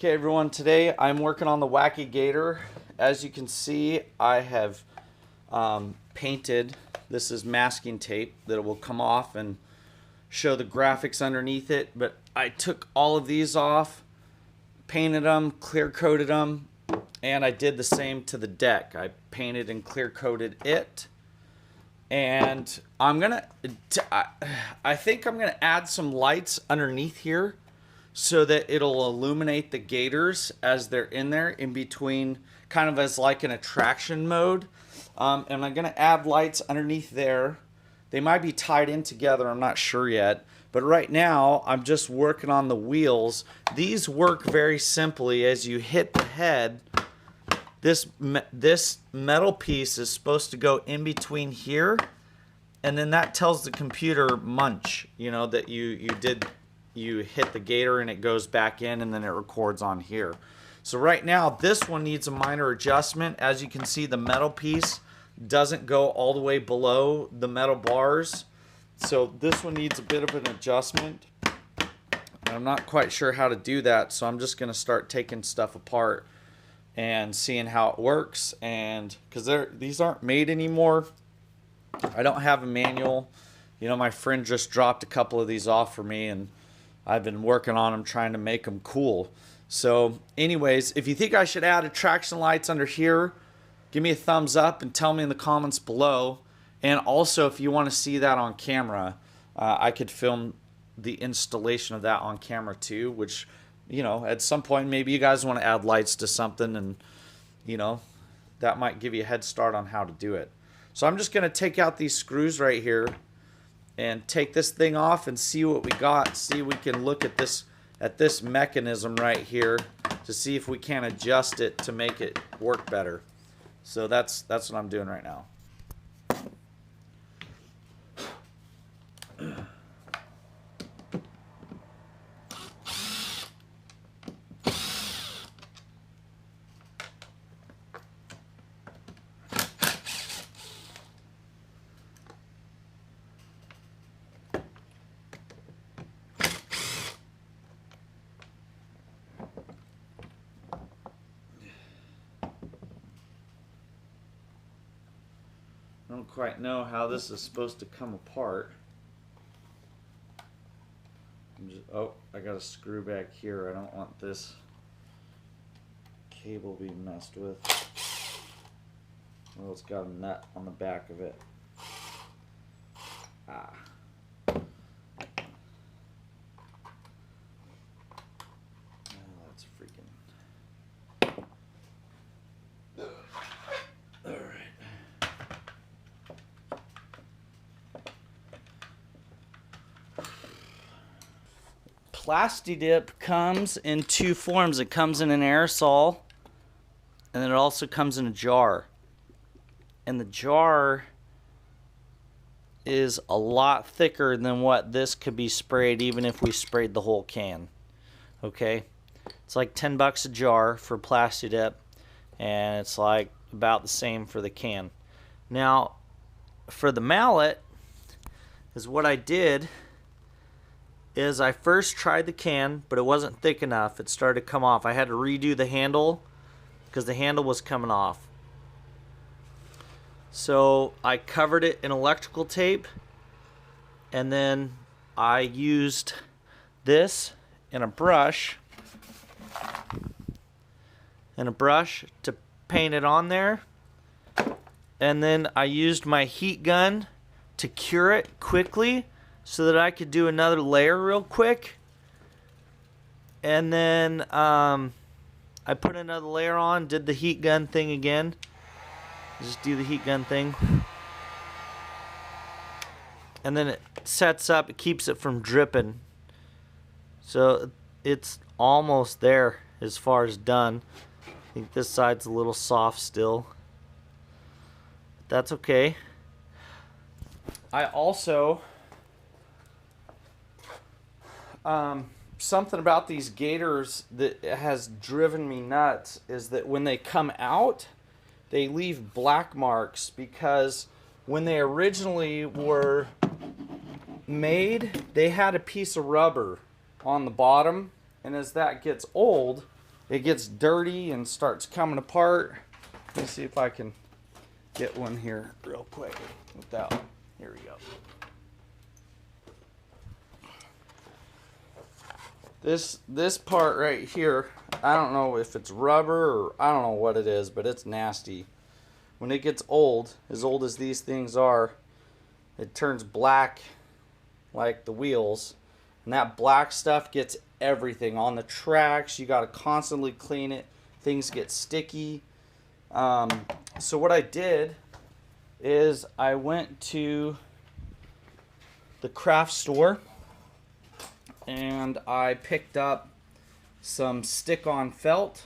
Okay everyone, today I'm working on the Wacky Gator. As you can see, I have painted, this is masking tape that will come off and show the graphics underneath it, but I took all of these off, painted them, clear coated them, and I did the same to the deck. I painted and clear coated it, and I think I'm gonna add some lights underneath here so that it'll illuminate the gators as they're in there in between, kind of as like an attraction mode. And I'm gonna add lights underneath there. They might be tied in together, I'm not sure yet. But right now, I'm just working on the wheels. These work very simply. As you hit the head, this metal piece is supposed to go in between here, and then that tells the computer munch, you know, that you hit the gator and it goes back in, and then it records on here. So right now this one needs a minor adjustment. As you can see, the metal piece doesn't go all the way below the metal bars, so this one needs a bit of an adjustment. I'm not quite sure how to do that, so I'm just going to start taking stuff apart and seeing how it works. And because these aren't made anymore, I don't have a manual. You know, my friend just dropped a couple of these off for me, and I've been working on them, trying to make them cool. So anyways, if you think I should add attraction lights under here, give me a thumbs up and tell me in the comments below. And also, if you want to see that on camera, I could film the installation of that on camera too, which, you know, at some point maybe you guys want to add lights to something, and you know, that might give you a head start on how to do it. So I'm just going to take out these screws right here and take this thing off and see what we got. See, we can look at this mechanism right here to see if we can adjust it to make it work better. So that's what I'm doing right now. I don't quite know how this is supposed to come apart. Oh, I got a screw back here. I don't want this cable being messed with. Well, it's got a nut on the back of it. Ah. Plasti-Dip comes in two forms. It comes in an aerosol, and then it also comes in a jar. And the jar is a lot thicker than what this could be sprayed, even if we sprayed the whole can. Okay, it's like 10 bucks a jar for Plasti-Dip, and it's like about the same for the can. Now, for the mallet, is what I did is I first tried the can, but it wasn't thick enough. It started to come off. I had to redo the handle because the handle was coming off. So I covered it in electrical tape, and then I used this and a brush to paint it on there. And then I used my heat gun to cure it quickly, so that I could do another layer real quick. And then I put another layer on, did the heat gun thing again. Just do the heat gun thing. And then it sets up, it keeps it from dripping. So it's almost there as far as done. I think this side's a little soft still. That's okay. I also something about these gators that has driven me nuts is that when they come out, they leave black marks, because when they originally were made, they had a piece of rubber on the bottom, and as that gets old, it gets dirty and starts coming apart. Let me see if I can get one here real quick without. Here we go. This part right here, I don't know if it's rubber or I don't know what it is, but it's nasty. When it gets old as these things are, it turns black like the wheels, and that black stuff gets everything on the tracks. You got to constantly clean it. Things get sticky. So what I did is I went to the craft store and I picked up some stick-on felt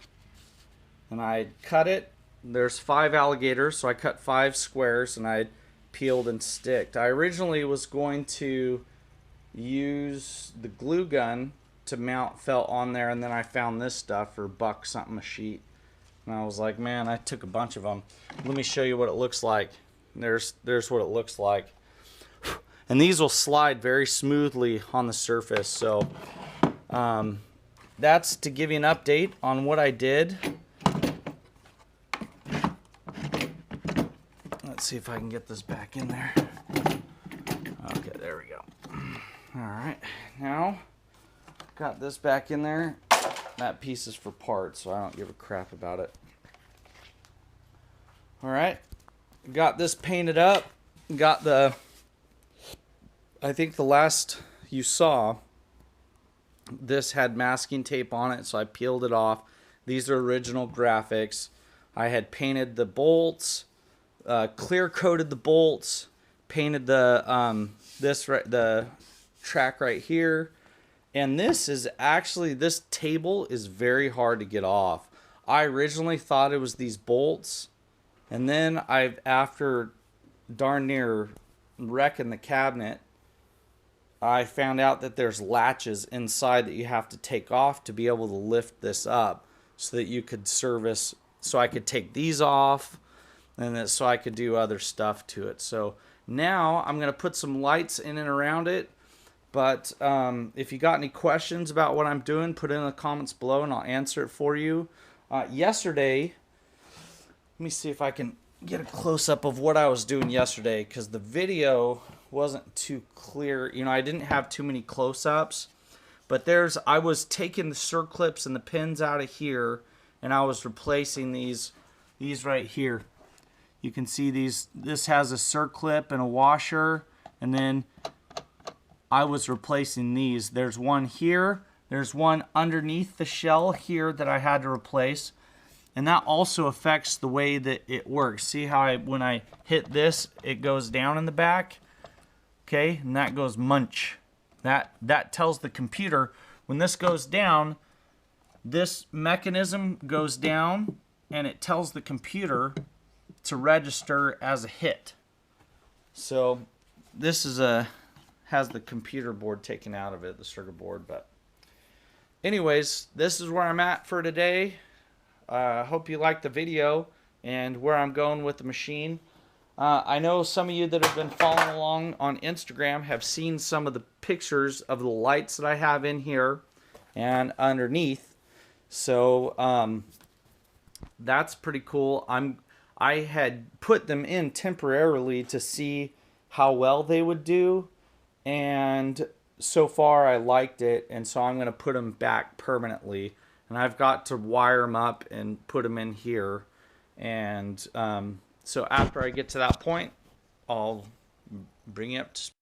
and I cut it. There's 5 alligators, so I cut 5 squares and I peeled and sticked. I originally was going to use the glue gun to mount felt on there, and then I found this stuff for $1 something a sheet. And I was like, man, I took a bunch of them. Let me show you what it looks like. There's what it looks like. And these will slide very smoothly on the surface. So that's to give you an update on what I did. Let's see if I can get this back in there. Okay, there we go. All right, now got this back in there. That piece is for parts, so I don't give a crap about it. All right, got this painted up. Got the, I think the last you saw, this had masking tape on it, so I peeled it off. These are original graphics. I had painted the bolts, clear coated the bolts, painted the the track right here. And this is actually, this table is very hard to get off. I originally thought it was these bolts, and then after darn near wrecking the cabinet, I found out that there's latches inside that you have to take off to be able to lift this up so that you could service, so I could take these off, and then so I could do other stuff to it. So now I'm going to put some lights in and around it. But if you got any questions about what I'm doing, put it in the comments below and I'll answer it for you. Yesterday, let me see if I can get a close-up of what I was doing yesterday, because the video wasn't too clear. You know, I didn't have too many close-ups. But I was taking the circlips and the pins out of here, and I was replacing these right here. You can see this has a circlip and a washer, and then I was replacing these. There's one here. There's one underneath the shell here that I had to replace. And that also affects the way that it works. See how when I hit this, it goes down in the back? Okay, and that goes munch. That tells the computer when this goes down, this mechanism goes down, and it tells the computer to register as a hit. So this is has the computer board taken out of it, the circuit board. But anyways, this is where I'm at for today. I hope you liked the video and where I'm going with the machine. I know some of you that have been following along on Instagram have seen some of the pictures of the lights that I have in here and underneath. So that's pretty cool. I had put them in temporarily to see how well they would do, and so far I liked it, and so I'm going to put them back permanently. And I've got to wire them up and put them in here. And so after I get to that point, I'll bring you up to speed.